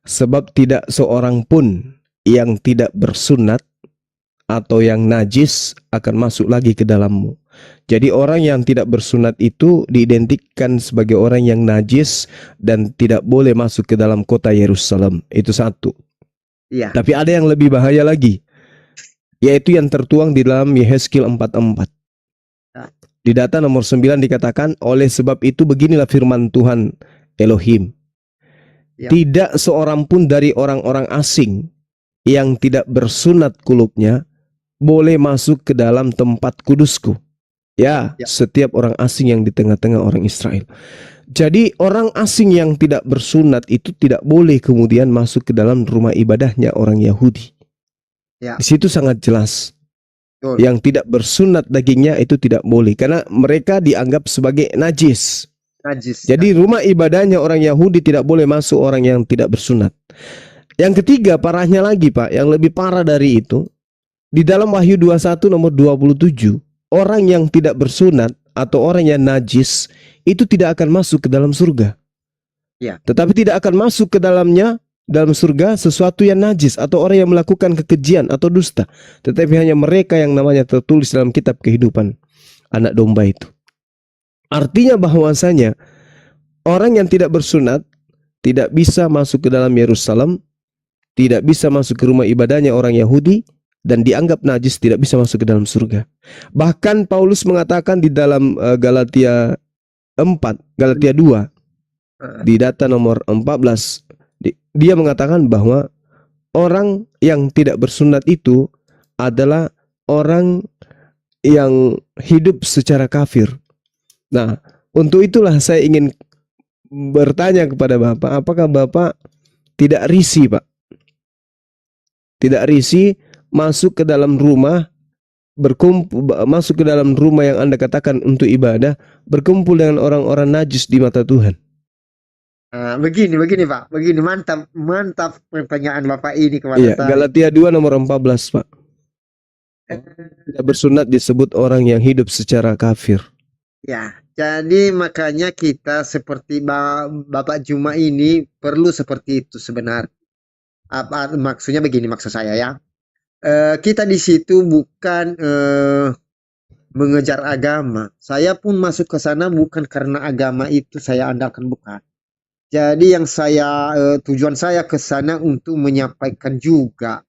Sebab tidak seorang pun yang tidak bersunat atau yang najis akan masuk lagi ke dalammu. Jadi orang yang tidak bersunat itu diidentikan sebagai orang yang najis dan tidak boleh masuk ke dalam kota Yerusalem. Itu satu. Iya. Tapi ada yang lebih bahaya lagi, yaitu yang tertuang di dalam Yehezkiel 44. Di data nomor 9 dikatakan, oleh sebab itu beginilah firman Tuhan Elohim. Ya. Tidak seorang pun dari orang-orang asing yang tidak bersunat kulubnya boleh masuk ke dalam tempat kudusku. Ya, setiap orang asing yang di tengah-tengah orang Israel. Jadi orang asing yang tidak bersunat itu tidak boleh kemudian masuk ke dalam rumah ibadahnya orang Yahudi. Ya. Di situ sangat jelas. Betul. Yang tidak bersunat dagingnya itu tidak boleh karena mereka dianggap sebagai najis. Najis. Jadi rumah ibadahnya orang Yahudi tidak boleh masuk orang yang tidak bersunat. Yang ketiga, parahnya lagi Pak, yang lebih parah dari itu, di dalam Wahyu 21 nomor 27, orang yang tidak bersunat atau orang yang najis itu tidak akan masuk ke dalam surga. Ya. Tetapi tidak akan masuk ke dalamnya, dalam surga, sesuatu yang najis atau orang yang melakukan kekejian atau dusta. Tetapi hanya mereka yang namanya tertulis dalam kitab kehidupan anak domba itu. Artinya bahwasanya orang yang tidak bersunat tidak bisa masuk ke dalam Yerusalem, tidak bisa masuk ke rumah ibadahnya orang Yahudi, dan dianggap najis tidak bisa masuk ke dalam surga. Bahkan Paulus mengatakan di dalam Galatia 2 di data nomor 14, dia mengatakan bahwa orang yang tidak bersunat itu adalah orang yang hidup secara kafir. Nah, untuk itulah saya ingin bertanya kepada Bapak, apakah Bapak tidak risih, Pak? Tidak risih masuk ke dalam rumah, masuk ke dalam rumah yang Anda katakan untuk ibadah, berkumpul dengan orang-orang najis di mata Tuhan? Begini Pak, begini mantap pertanyaan Bapak ini kepada saya. Galatia 2 nomor 14 Pak. Tidak bersunat disebut orang yang hidup secara kafir. Ya, jadi makanya kita seperti Bapak Juma ini perlu seperti itu sebenarnya. Apa maksudnya begini maksud saya ya. Kita di situ bukan mengejar agama. Saya pun masuk ke sana bukan karena agama itu saya andalkan, bukan. Jadi yang tujuan saya ke sana untuk menyampaikan juga.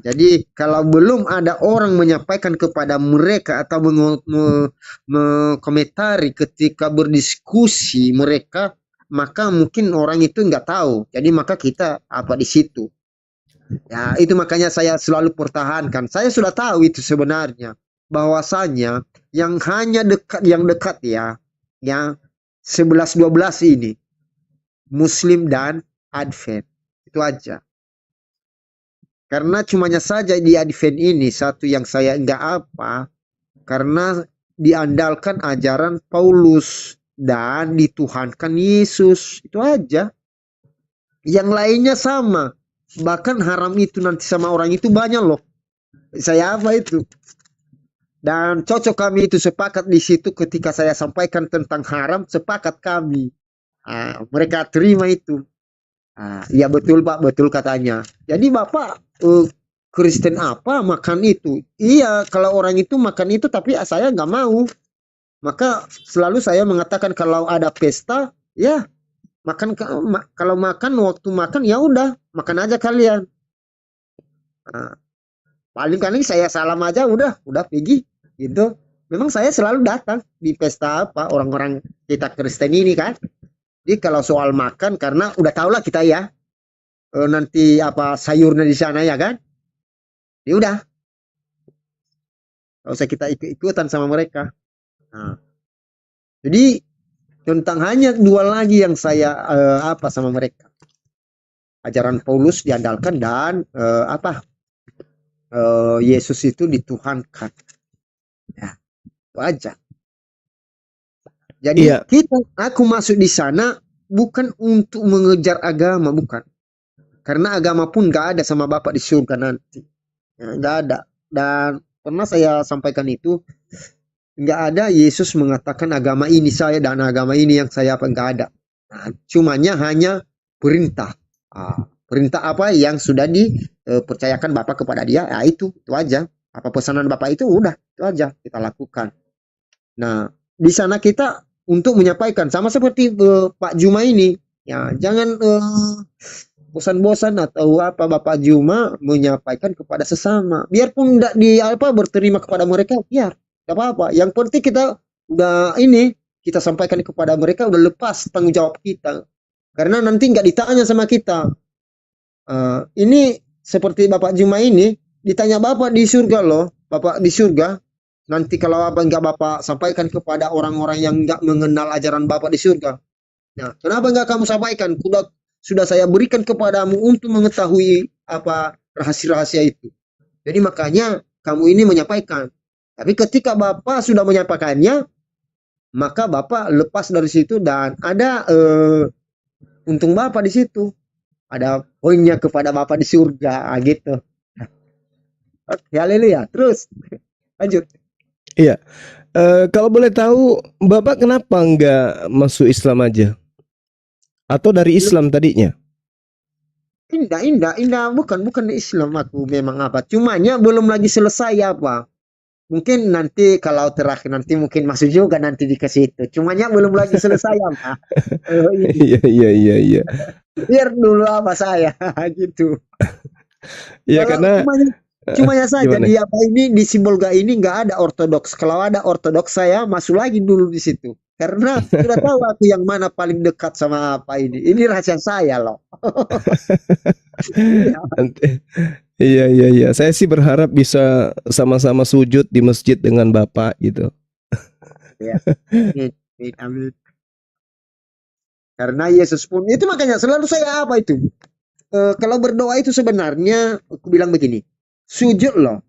Jadi kalau belum ada orang menyampaikan kepada mereka atau mengomentari ketika berdiskusi mereka, maka mungkin orang itu nggak tahu. Jadi maka kita apa di situ. Ya itu makanya saya selalu pertahankan. Saya sudah tahu itu sebenarnya bahwasanya yang hanya dekat ya, yang 11-12 ini Muslim dan Advent, itu aja. Karena cumanya saja di Advent ini satu yang saya enggak apa, karena diandalkan ajaran Paulus dan dituhankan Yesus, itu aja. Yang lainnya sama, bahkan haram itu nanti sama orang itu banyak loh. Saya apa itu? Dan cocok kami itu sepakat di situ ketika saya sampaikan tentang haram, sepakat kami. Mereka terima itu. Ya betul Pak, betul katanya. Jadi Bapak Kristen apa makan itu. Iya, kalau orang itu makan itu, tapi saya nggak mau. Maka selalu saya mengatakan kalau ada pesta, ya makan kalau makan waktu makan ya udah makan aja kalian. Nah, paling-paling saya salam aja udah pergi gitu. Memang saya selalu datang di pesta apa orang-orang kita Kristen ini kan. Jadi kalau soal makan karena udah tau lah kita ya nanti apa sayurnya di sana ya kan. Ya udah, nggak usah kita ikut-ikutan sama mereka. Nah, jadi tentang hanya dua lagi yang saya apa sama mereka. Ajaran Paulus diandalkan dan Yesus itu dituhankan. Ya, itu aja. Jadi Iya, aku masuk di sana bukan untuk mengejar agama, bukan. Karena agama pun gak ada sama Bapak di surga nanti. Ya, gak ada. Dan pernah saya sampaikan itu, gak ada Yesus mengatakan agama ini saya dan agama ini yang saya apa, gak ada. Nah, cumanya hanya perintah. Perintah apa yang sudah dipercayakan Bapak kepada dia, ya itu aja. Apa pesanan Bapak itu udah, itu aja kita lakukan. Nah, di sana kita untuk menyampaikan sama seperti Pak Juma ini, ya jangan bosan-bosan atau apa Bapak Juma menyampaikan kepada sesama. Biarpun tidak berterima kepada mereka, biar tidak apa-apa. Yang penting kita udah kita sampaikan kepada mereka udah lepas tanggung jawab kita. Karena nanti nggak ditanya sama kita. Ini seperti Bapak Juma ini ditanya Bapak di surga loh, Bapak di surga. Nanti kalau nggak Bapak sampaikan kepada orang-orang yang nggak mengenal ajaran Bapak di surga. Nah, kenapa nggak kamu sampaikan? Sudah saya berikan kepadamu untuk mengetahui apa rahasia-rahasia itu. Jadi makanya kamu ini menyampaikan. Tapi ketika Bapak sudah menyampaikannya, maka Bapak lepas dari situ dan ada untung Bapak di situ. Ada poinnya kepada Bapak di surga gitu. Oke, haleluya. Terus lanjut. iya. Kalau boleh tahu, Bapak kenapa nggak masuk Islam aja? Atau dari Islam tadinya? Indah. Bukan Islam aku memang apa. Cumanya belum lagi selesai apa. Mungkin nanti kalau terakhir nanti mungkin masuk juga nanti dikasih itu. Cumanya belum lagi selesai apa. Iya. Biar dulu apa saya gitu. Ya Kalau karena cumanya saja gimana? di apa ini di Sibolga ini nggak ada ortodoks. Kalau ada ortodoks saya masuk lagi dulu di situ. Karena sudah tahu aku yang mana paling dekat sama apa ini. Ini rahasia saya loh. Iya. Iya. Saya sih berharap bisa sama-sama sujud di masjid dengan Bapak gitu. Ya. Amin. Karena Yesus pun itu makanya selalu saya apa itu. Kalau berdoa itu sebenarnya aku bilang begini. Sujud loh.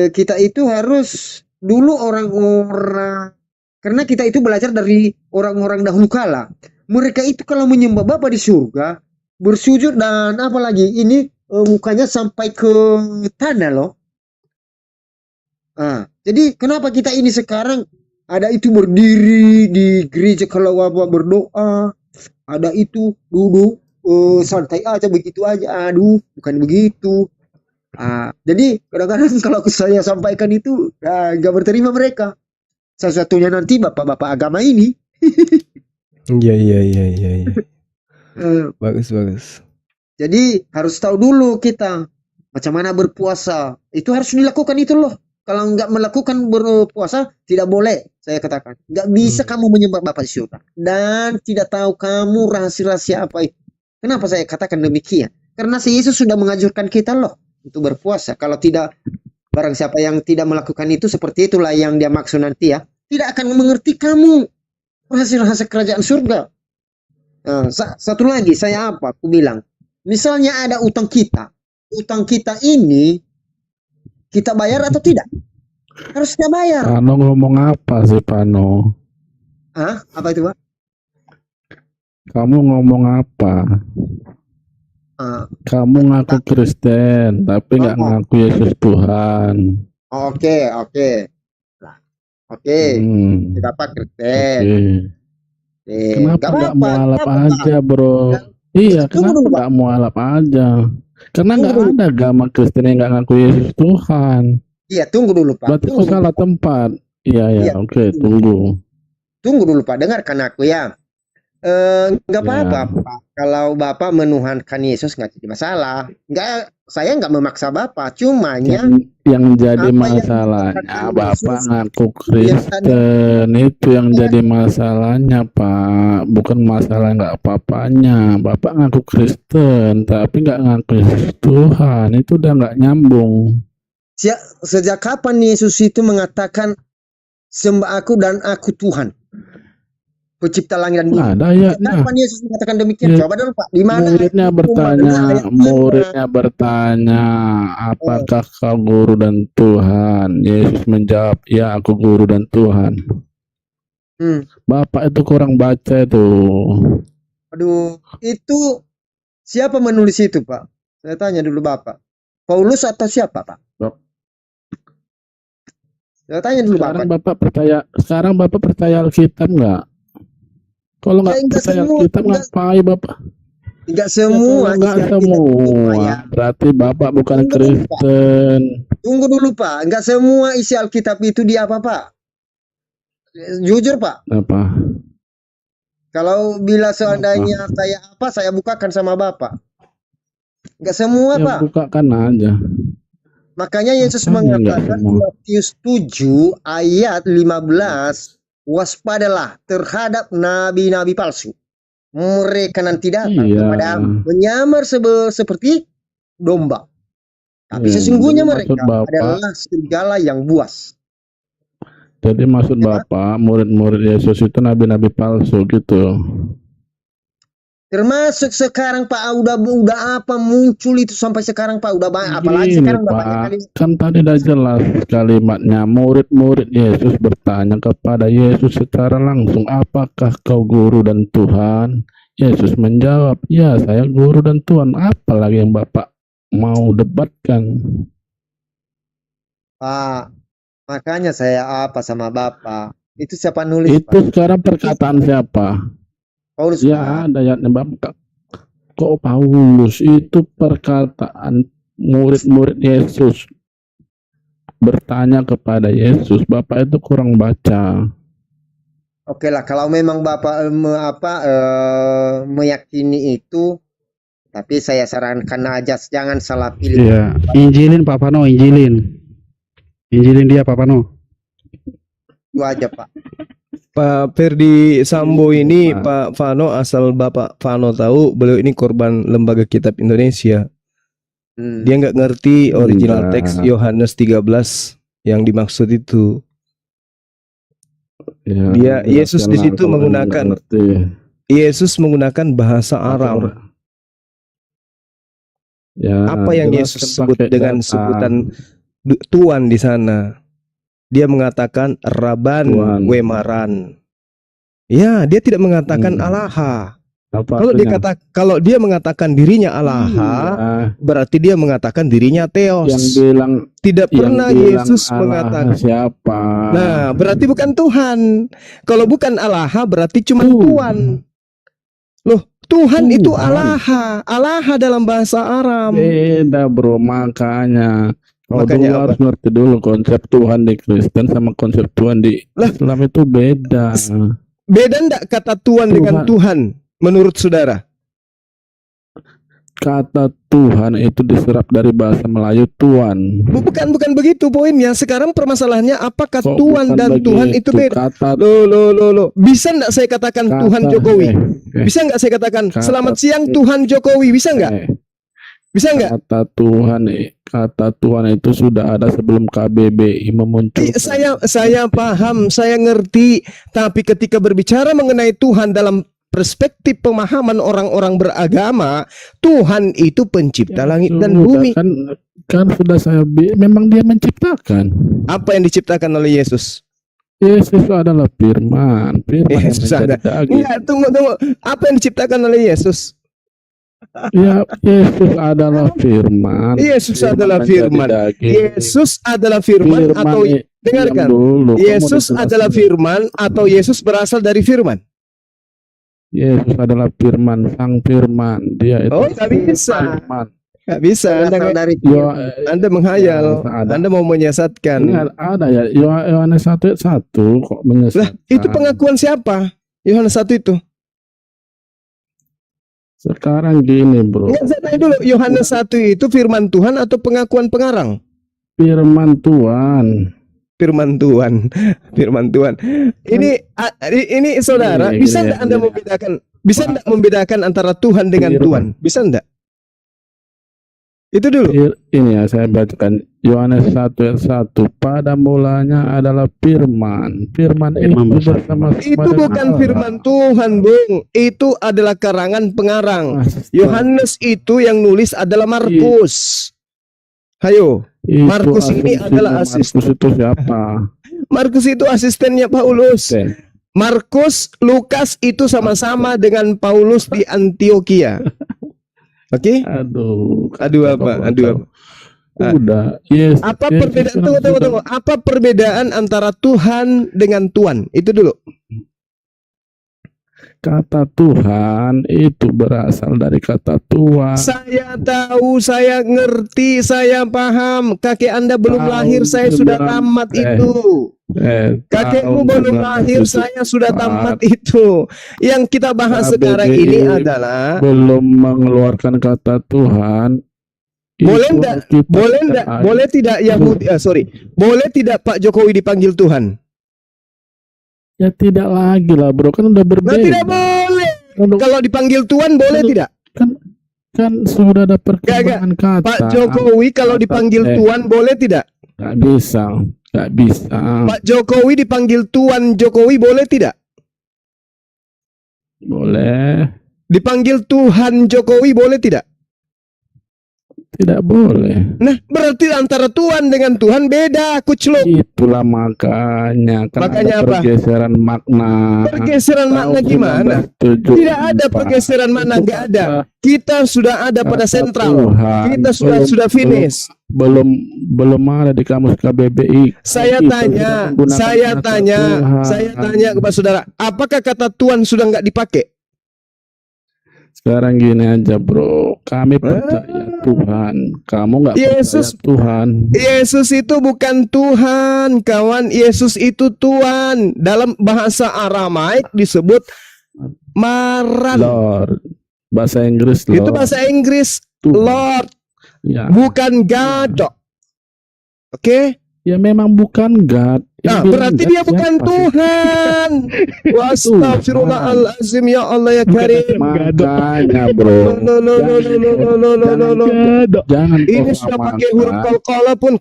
Kita itu harus dulu orang-orang karena kita itu belajar dari orang-orang dahulu kala. Mereka itu kalau menyembah Bapa di surga, bersujud dan apalagi ini mukanya sampai ke tanah loh. Jadi kenapa kita ini sekarang ada itu berdiri di gereja kalau Bapak berdoa, ada itu duduk santai aja begitu aja. Aduh, bukan begitu. Jadi kadang-kadang kalau saya sampaikan itu nggak berterima mereka. Satu-satunya nanti bapak-bapak agama ini. Iya. Bagus. Jadi harus tahu dulu kita macam mana berpuasa. Itu harus dilakukan itu loh. Kalau nggak melakukan berpuasa tidak boleh. Saya katakan nggak bisa kamu menyembah Bapa di surga dan tidak tahu kamu rahasia-rahasia apa itu. Kenapa saya katakan demikian? Karena si Yesus sudah mengajarkan kita loh untuk berpuasa. Kalau tidak, barang siapa yang tidak melakukan itu seperti itulah yang dia maksud nanti ya. Tidak akan mengerti kamu rahasia-rahasia kerajaan surga. Satu lagi saya apa? Aku bilang, misalnya ada utang kita ini kita bayar atau tidak? Harus kita bayar. Pano ngomong apa sih Pano? Apa itu Pak? Kamu ngomong apa? Kamu ngaku Kristen tapi nggak ngaku Yesus Tuhan. Oke. Kita Pak Kristen. Kenapa nggak mualaf aja bro? Iya, kenapa nggak mualaf aja? Karena nggak ada agama Kristen yang nggak ngaku Yesus Tuhan. Iya, tunggu dulu Pak. Berarti kau salah tempat. Iya, Iya. oke, tunggu. Tunggu dulu Pak, dengarkan aku ya. Nggak apa-apa Pak. Kalau Bapak menuhankan Yesus nggak jadi masalah. Saya nggak memaksa Bapak. Cumanya Yang jadi apa yang masalahnya dikatakan Bapak Yesus, ngaku Kristen, itu yang jadi masalahnya Pak, bukan masalah nggak apa-apanya. Bapak ngaku Kristen tapi nggak ngaku Yesus Tuhan, itu udah nggak nyambung. sejak kapan Yesus itu mengatakan sembah aku dan aku Tuhan, pencipta langit dan bumi? Ada ayatnya. Kapan Yesus mengatakan demikian? Ya, Coba dulu Pak, di mana? Muridnya bertanya, apakah kau guru dan Tuhan? Yesus menjawab, ya aku guru dan Tuhan. Bapak itu kurang baca itu. Aduh, itu siapa menulis itu Pak? Saya tanya dulu Bapak. Paulus atau siapa Pak? Saya tanya dulu Sekarang Bapak percaya Alkitab nggak? Kalau nggak percaya Alkitab ngapain Bapak? Tidak semua. Nggak semua. Berarti Bapak bukan Kristen. Tunggu dulu Pak. Nggak semua isi Alkitab itu dia apa Pak? Jujur Pak. Apa? Kalau bila seandainya saya bukakan sama Bapak. Nggak semua Ya, Pak. bukakan aja. Makanya Yesus mengatakan Matius 7 ayat 15, waspadalah terhadap nabi-nabi palsu. Mereka nanti datang kepada menyamar seperti domba. Tapi sesungguhnya mereka adalah serigala yang buas. Jadi maksud Bapak, murid-murid Yesus itu nabi-nabi palsu gitu. Termasuk sekarang Pak, udah apa muncul itu sampai sekarang Pak, udah banyak. Apalagi sekarang udah banyak kali. Kan tadi udah jelas kalimatnya, murid-murid Yesus bertanya kepada Yesus secara langsung, apakah kau guru dan Tuhan? Yesus menjawab, ya saya guru dan Tuhan. Apalagi yang Bapak mau debatkan? Pak, makanya saya apa sama Bapak. Itu siapa nulis itu Pak? Sekarang perkataan siapa? Paulus. Ya, ada ayatnya Bapak. Kok Paulus? Itu perkataan murid-murid Yesus bertanya kepada Yesus. Bapak itu kurang baca. Oke lah, kalau memang Bapak meyakini itu, tapi saya sarankan aja jangan salah pilih. Iya, Injilin Pak Fano, Injilin dia Pak Fano. Itu aja Pak. Pak Ferdi Sambo ini, Pak Fano, asal Bapak Fano tahu, beliau ini korban Lembaga Kitab Indonesia. Dia nggak ngerti original teks Yohanes 13 yang dimaksud itu. Ya, Yesus di situ menggunakan bahasa Aram. Ya, apa yang Yesus sebut dengan sebutan Tuhan di sana? Dia mengatakan Raban Wemaran. Ya, dia tidak mengatakan Allaha. Kalau dia mengatakan dirinya Allaha, berarti dia mengatakan dirinya Theos. Tidak pernah Yesus mengatakan siapa. Nah, berarti bukan Tuhan. Kalau bukan Allaha berarti cuma Tuhan. Loh, Tuhan itu Allaha. Allaha dalam bahasa Aram. Beda bro, makanya harus ngerti dulu konsep Tuhan di Kristen sama konsep Tuhan di Islam itu beda. Beda enggak kata Tuhan dengan Tuhan menurut saudara? Kata Tuhan itu diserap dari bahasa Melayu Tuhan. Bukan begitu poinnya. Sekarang permasalahannya apakah Tuhan dan Tuhan itu beda? Bisa enggak saya katakan Tuhan Jokowi? Bisa enggak saya katakan selamat siang Tuhan Jokowi? Bisa enggak? Bisa enggak? Kata Tuhan itu sudah ada sebelum KBBI memunculkan. Saya paham, saya ngerti. Tapi ketika berbicara mengenai Tuhan dalam perspektif pemahaman orang-orang beragama, Tuhan itu pencipta langit dan bumi. Kan sudah memang dia menciptakan. Apa yang diciptakan oleh Yesus? Yesus adalah firman. Yesus ada. Enggak, tunggu. Apa yang diciptakan oleh Yesus? Ya, Yesus adalah firman. Yesus adalah firman. Yesus adalah firman atau dengarkan. Yesus adalah firman atau Yesus berasal dari firman? Yesus adalah firman, sang firman. Dia itu tidak bisa. Firman. Nggak bisa. berasal dari Anda menghayal. Ada. Anda mau menyesatkan. Ini ada ya Yohanes 1 ayat 1 kok Lah, menyesatkan. itu pengakuan siapa? Yohanes 1 itu. Sekarang gini bro, Enggak, saya tanya dulu, Yohanes 1 itu firman Tuhan atau pengakuan pengarang? firman Tuhan. Firman Tuhan. Firman Tuhan. Ini saudara, Gini, bisa gini, enggak Anda gini. membedakan? Bisa enggak membedakan antara Tuhan dengan Firman. Tuhan? Bisa enggak? Itu dulu. Ini ya saya bacakan Yohanes 1 ayat 1. Pada mulanya adalah firman. Firman itu Firman bersama-sama Itu dengan bukan Allah. firman Tuhan, Bung. Itu adalah karangan pengarang. Yohanes itu yang nulis adalah Markus. Hayo, Itu Markus ini asumsinya adalah Markus itu siapa? Markus itu asistennya Paulus. Oke. Markus, Lukas itu sama-sama dengan Paulus di Antioquia. Oke? Aduh, Aduh apa? Aduh apa? Udah, yes. Apa yes, perbedaan? yes, Tunggu. Apa perbedaan antara Tuhan dengan Tuan? Itu dulu. Kata Tuhan itu berasal dari kata Tuhan. Saya tahu, saya ngerti, saya paham. Kakek Anda belum Tahun lahir, saya sudah 9 tamat itu. Kakekmu tahun belum lahir, 1974, saya sudah tamat itu. Yang kita bahas sekarang KBBI ini adalah belum mengeluarkan kata Tuhan. boleh Itu enggak? kita Boleh enggak? ada. Boleh tidak Yahudi? Boleh tidak Pak Jokowi dipanggil Tuhan? Ya tidak lagi lah bro, kan udah Nah, berbeda. tidak boleh. Kan- Kalau dipanggil Tuhan boleh tidak? kan sudah ada perkembangan kata. Pak Jokowi kalau dipanggil Tuhan boleh tidak? Nggak bisa. Pak Jokowi dipanggil Tuan Jokowi boleh tidak? Boleh, Dipanggil Tuhan Jokowi boleh tidak? tidak boleh. Nah, berarti antara Tuhan dengan Tuhan beda, kucluk. Itulah makanya kan Makanya ada apa? pergeseran makna. Pergeseran makna Tahun gimana? 1974. Tidak ada pergeseran makna, nggak ada. Kita sudah ada pada Kata sentral. Tuhan. Kita sudah finish. Belum ada di kamus KBBI. Saya Kita tanya sudah menggunakan kata Tuhan. kepada saudara, apakah kata Tuhan sudah nggak dipakai? Sekarang gini aja bro, kami percaya Tuhan, kamu nggak Yesus- percaya Tuhan. Yesus itu bukan Tuhan, kawan. Yesus itu Tuhan. Dalam bahasa Aramaik disebut Maran. Lord, bahasa Inggris Lord. Itu bahasa Inggris Tuhan. Lord, Ya, bukan God. Oke? ya memang bukan God. Yang Nah, bilang berarti God dia bukan siapa sih? Tuhan. Astagfirullahalazim, ya Allah ya Karim. Makanya bro, jangan Ini kau sudah samakan. pakai huruf qalqalah pun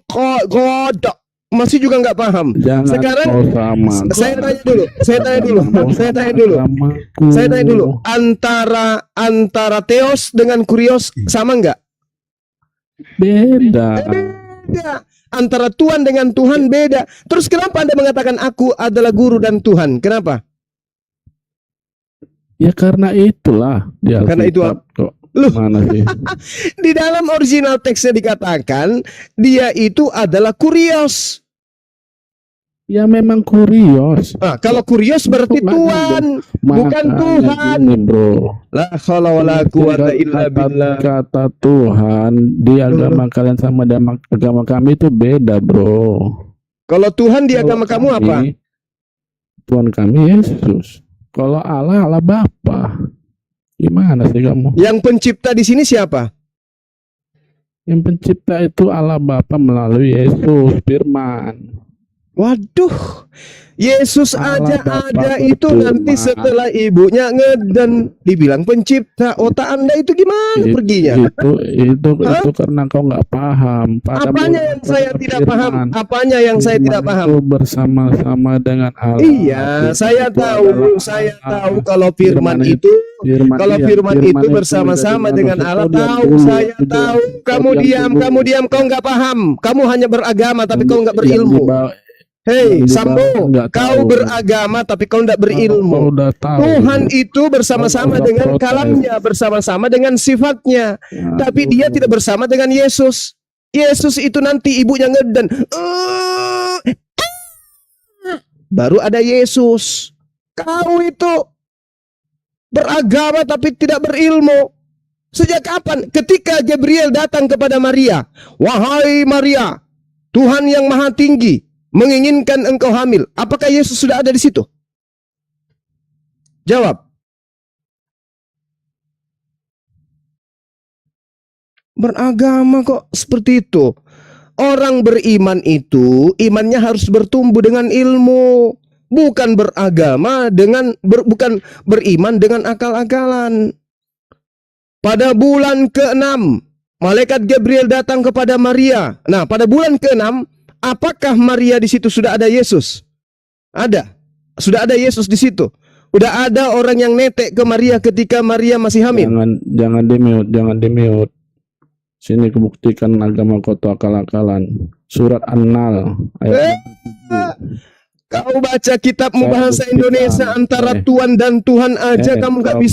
God. Masih juga nggak paham. Jangan Sekarang kau samakan. saya tanya dulu. Saya tanya dulu. Antara Theos dengan Kurios sama nggak? Beda. Beda. Antara Tuhan dengan Tuhan beda. Terus kenapa Anda mengatakan aku adalah guru dan Tuhan? Kenapa? Ya karena itulah. Di Karena itu Alkitab kok. Loh. Mana sih? Di dalam original teksnya dikatakan dia itu adalah Kurios. Ya memang kurios. Nah, kalau Kurios berarti Tuhan, bukan Makanya Tuhan. gini, bro. La haula wala quwata illa billah. Kata Tuhan di agama kalian sama dengan agama kami itu beda, bro. Kalau Tuhan di Kalau agama kamu kami, apa? Tuhan kami Yesus. Kalau Allah Bapa. Gimana sih kamu? Yang pencipta di sini siapa? Yang pencipta itu Allah Bapa melalui Yesus Firman. Waduh, Yesus Allah aja Bapa ada itu berfirman. nanti setelah ibunya ngeden dibilang pencipta. Otak Anda itu gimana perginya? Itu karena kau nggak paham. Pada Apanya mulanya yang saya pada tidak paham? Firman. Apanya yang saya tidak Firman paham? itu bersama-sama dengan Allah. Iya, Firman saya itu tahu, adalah saya Allah. tahu kalau firman itu kalau iya, firman itu itu bersama-sama menjadi dengan manusia. Allah. Kau diam Tahu, dulu, saya itu tahu. Kamu diam, kau nggak paham. Kamu hanya beragama tapi kau nggak berilmu. Hei, yang di Sambo, bawah nggak kau tahu. beragama tapi kau nggak Kau berilmu. udah tahu. Tuhan itu bersama-sama Kau dengan protes. kalamnya, bersama-sama dengan sifatnya. Tapi Aduh. dia tidak bersama dengan Yesus. Yesus itu nanti ibunya ngeden. Baru ada Yesus. Kau itu beragama tapi tidak berilmu. Sejak kapan? Ketika Gabriel datang kepada Maria. Wahai Maria, Tuhan yang Maha Tinggi menginginkan engkau hamil. Apakah Yesus sudah ada di situ? Jawab. Beragama kok seperti itu. Orang beriman itu imannya harus bertumbuh dengan ilmu, bukan beragama dengan bukan beriman dengan akal-akalan. Pada bulan ke-6, malaikat Gabriel datang kepada Maria. Nah, pada bulan ke-6, apakah Maria di situ sudah ada Yesus? Ada. Sudah ada Yesus di situ. Udah ada orang yang netek ke Maria ketika Maria masih hamil. Jangan di mute. Sini kebuktikan agama kau tuh akal-akalan. Surat An-Nahl ayat Kau baca kitabmu Saya bahasa buktikan. Indonesia antara Tuan dan Tuhan aja kamu nggak bisa